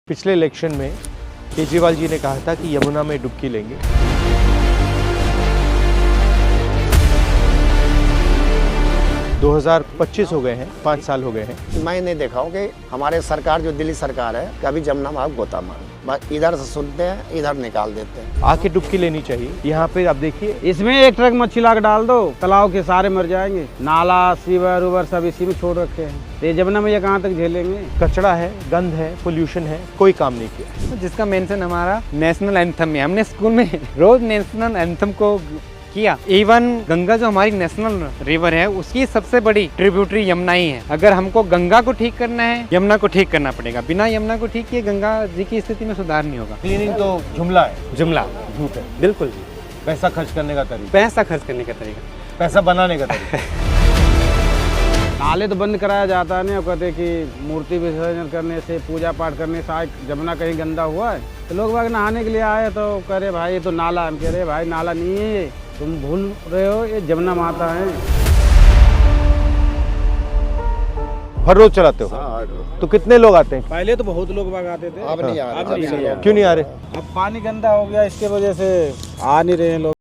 पिछले इलेक्शन में केजरीवाल जी ने कहा था कि यमुना में डुबकी लेंगे। दो 2025 हो गए हैं, 5 साल हो गए हैं। मैं नहीं देखा हूँ कि हमारे सरकार जो दिल्ली सरकार है कभी जमुना में आप गोता मार, बस इधर से सुनते हैं इधर निकाल देते हैं। आके डुबकी लेनी चाहिए। यहाँ पे आप देखिए, इसमें एक ट्रक मच्छी ला के डाल दो, तालाब के सारे मर जाएंगे। नाला सीवर उवर सब इसी में छोड़ रखे हैं। तो ये जमुना में ये कहाँ तक झेलेंगे? कचरा है, गंद है, पोल्यूशन है, कोई काम नहीं किया। जिसका मेंशन हमारा नेशनल एंथम है, हमने स्कूल में रोज नेशनल एंथम को किया। इवन गंगा जो हमारी नेशनल रिवर है उसकी सबसे बड़ी ट्रिब्यूटरी यमुना ही है। अगर हमको गंगा को ठीक करना है, यमुना को ठीक करना पड़ेगा। बिना यमुना को ठीक किए गंगा जी की स्थिति में सुधार नहीं होगा। क्लीनिंग तो जुमला है, जुमला झूठ है। बिल्कुल, पैसा खर्च करने का तरीका, पैसा खर्च करने का तरीका, पैसा बनाने का तरीका। नाले तो बंद कराया जाता है। नहीं कहते कि मूर्ति विसर्जन करने से, पूजा पाठ करने से जमुना कहीं गंदा हुआ है। तो लोग बाग नहाने के लिए आए तो कह रहे भाई ये तो नाला। हम कह रहे भाई नाला नहीं है ये, तुम भूल रहे हो, ये जमुना माता है। हर रोज चलाते हो तो कितने लोग आते हैं? पहले तो बहुत लोग बाग आते थे, अब नहीं आ रहे, अब नहीं आ रहे। क्यों नहीं आ रहे? अब पानी गंदा हो गया, इसके वजह से आ नहीं रहे हैं लोग।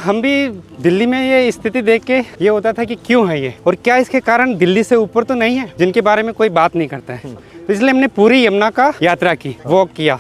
हम भी दिल्ली में ये स्थिति देख के ये होता था कि क्यों है ये, और क्या इसके कारण दिल्ली से ऊपर तो नहीं है जिनके बारे में कोई बात नहीं करता है। तो इसलिए हमने पूरी यमुना का यात्रा की, वॉक किया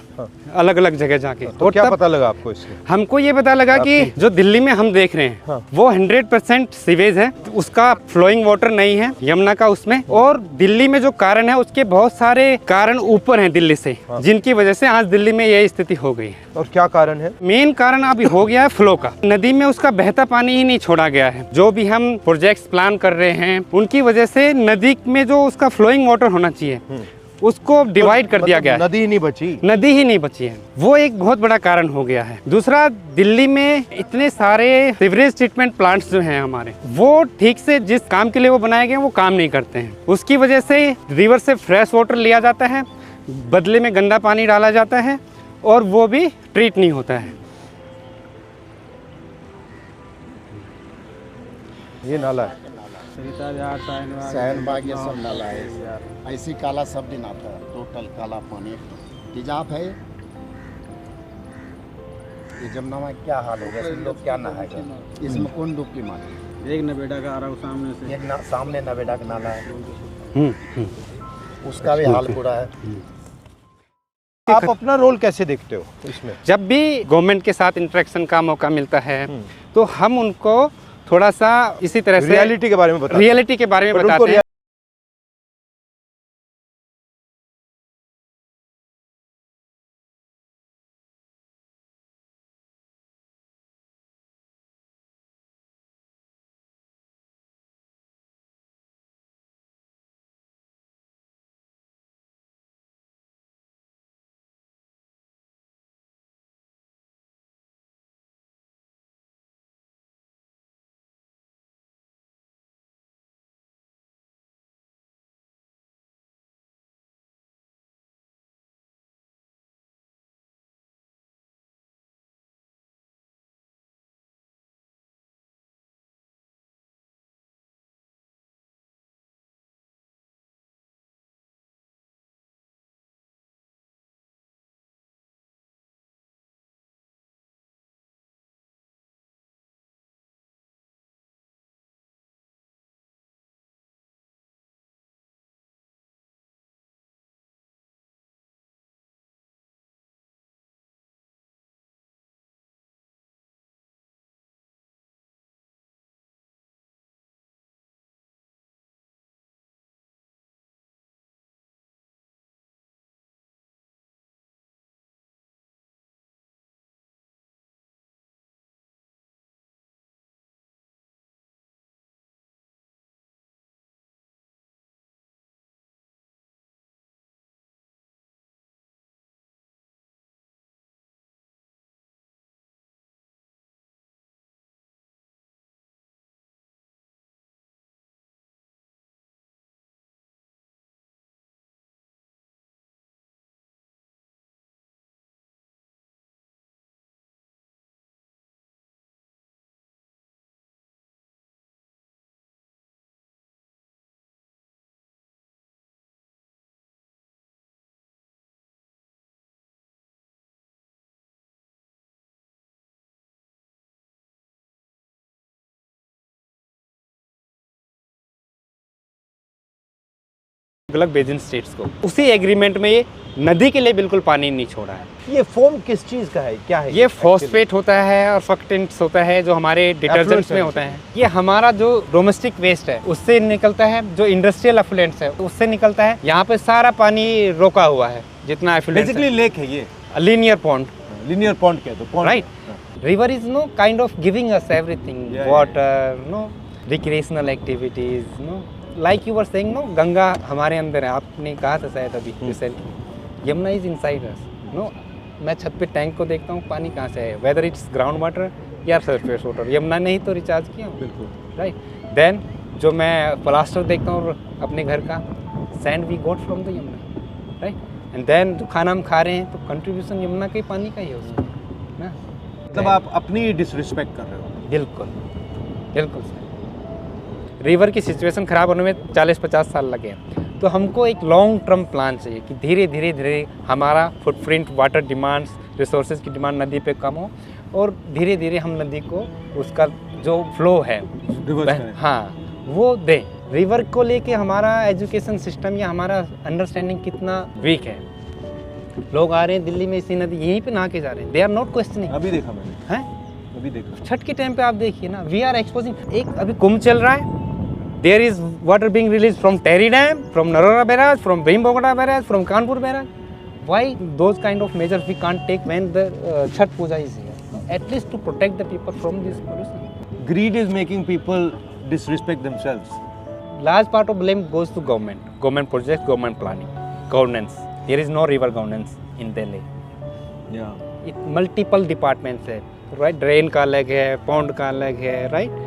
अलग अलग जगह जाके। तो क्या पता लगा आपको इससे? हमको ये पता लगा कि जो दिल्ली में हम देख रहे हैं वो 100% सीवेज है, उसका फ्लोइंग वाटर नहीं है यमुना का उसमें। और दिल्ली में जो कारण है उसके बहुत सारे कारण ऊपर हैं दिल्ली से, जिनकी वजह से आज दिल्ली में यही स्थिति हो गई है। और क्या कारण है? मेन कारण अभी हो गया है फ्लो का। नदी में उसका बहता पानी ही नहीं छोड़ा गया है। जो भी हम प्रोजेक्ट्स प्लान कर रहे हैं उनकी वजह से नदी में जो उसका फ्लोइंग वाटर होना चाहिए उसको डिवाइड कर दिया गया है। नदी ही नहीं बची। नदी ही नहीं बची है, वो एक बहुत बड़ा कारण हो गया है। दूसरा, दिल्ली में इतने सारे सीवरेज ट्रीटमेंट प्लांट्स जो हैं हमारे, वो ठीक से जिस काम के लिए वो बनाए गए हैं वो काम नहीं करते हैं। उसकी वजह से रिवर से फ्रेश वाटर लिया जाता है, बदले में गंदा पानी डाला जाता है और वो भी ट्रीट नहीं होता है। ये नाला है। शहनबाग ये सब नाला है, ऐसी काला सब दिन आता है, टोटल काला पानी तेजाब है। ये जमुना में क्या हाल होगा, सब लोग क्या नहाएगा, इसमें कौन डुबकी मारे? एक नवेड़ा का आ रहा है सामने से, एक सामने नवेड़ा का नाला है, उसका भी हाल बुरा है। आप अपना रोल कैसे देखते हो इसमें? जब भी गवर्नमेंट के साथ इंटरेक्शन का मौका मिलता है तो हम उनको थोड़ा सा इसी तरह से रियलिटी के बारे में बताते हैं। अलग बेसिन स्टेट्स को। उसी एग्रीमेंट में ये नदी के लिए बिल्कुल पानी नहीं छोड़ा है। ये फोम किस चीज का है, क्या है ये फॉस्फेट होता है और फक्टेंट्स होता है जो हमारे डिटर्जेंट्स में होता है। ये हमारा जो डोमेस्टिक वेस्ट है उससे निकलता है, जो इंडस्ट्रियल एफुलेंट्स है उससे निकलता है। यहाँ पे सारा पानी रोका हुआ है जितना एफुलेंट। बेसिकली लेक है ये, लीनियर पॉन्ड, लीनियर पॉन्ड कहते हैं, right? River is no kind of giving us everything, Yeah, water, no recreational activities, no like you were saying, no Ganga हमारे अंदर है, आपने कहा था शायद अभी recently, Yamuna is inside us, no. मैं छत पे टैंक को देखता हूँ, पानी कहाँ से है, वेदर इट्स ग्राउंड वाटर या सरफेस वाटर, यमुना ने ही तो रिचार्ज किया, बिल्कुल, राइट। देन जो मैं प्लास्टर देखता हूँ अपने घर का, sand we got from the Yamuna, right. And then जो खाना हम खा रहे हैं तो कंट्रीब्यूशन यमुना के पानी का ही है उसमें ना। मतलब आप अपनी डिसरिस्पेक्ट कर रहे हो। बिल्कुल बिल्कुल सर। रिवर की सिचुएशन ख़राब होने में 40-50 साल लगे हैं, तो हमको एक लॉन्ग टर्म प्लान चाहिए कि धीरे धीरे धीरे हमारा फुटप्रिंट, वाटर डिमांड्स, रिसोर्सेज की डिमांड नदी पे कम हो और धीरे धीरे हम नदी को उसका जो फ्लो है हाँ वो दें। रिवर को लेके हमारा एजुकेशन सिस्टम या हमारा अंडरस्टैंडिंग कितना वीक है। लोग आ रहे हैं दिल्ली में इसी नदी यहीं पे नहा के जा रहे हैं, दे आर नॉट क्वेश्चनिंग। अभी देखा मैंने, हैं अभी देखा। छठ के टाइम पे आप देखिए ना, वी आर एक्सपोजिंग। एक अभी कुंभ चल रहा है, there is water being release from Tehri dam, from Narora barrage, from Bhimgoda barrage, from Kanpur barrage. Why those kind of measures we can't take when the Chhath Puja is here, at least to protect the people from this pollution. Greed is making people disrespect themselves. Large part of blame goes to government projects, government planning, governance. There is no river governance in Delhi. Yeah. It multiple departments है, right? Drain का अलग है, pond का अलग है, right?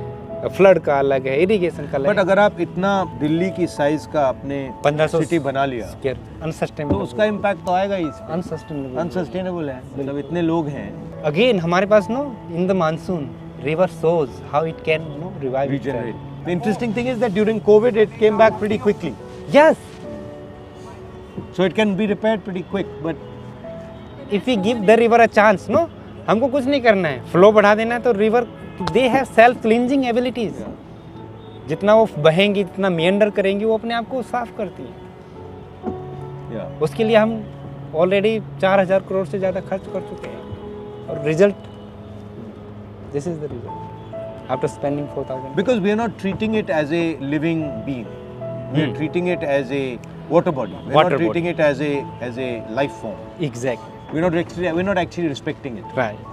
Flood का अलग है, इरिगेशन का अलग बट अगर आप इतना दिल्ली की साइज का अपने 1500 सिटी बना लिया है, अनसस्टेनेबल, तो उसका इम्पैक्ट तो आएगा ही। अनसस्टेनेबल, अनसस्टेनेबल है, मतलब इतने लोग हैं। अगेन हमारे पास no in the monsoon river shows how it can revive Regenerate. itself. The interesting thing is that during COVID it came back pretty quickly. Yes, So it can be repaired pretty quick. But if we give the river a chance, no, हमको कुछ नहीं करना है, flow बढ़ा देना है। तो river they have self cleansing abilities. जितना वो बहेंगी, जितना मेंडर करेंगी, वो अपने आप को साफ करती है। उसके लिए हम ऑलरेडी 4000 करोड़ से ज़्यादा खर्च कर चुके हैं और result, this is the result after spending 4,000. because we are not treating it as a living being, we are treating it as a water body. We are Water not treating it as a life form. Exactly. We're not actually respecting it. Right.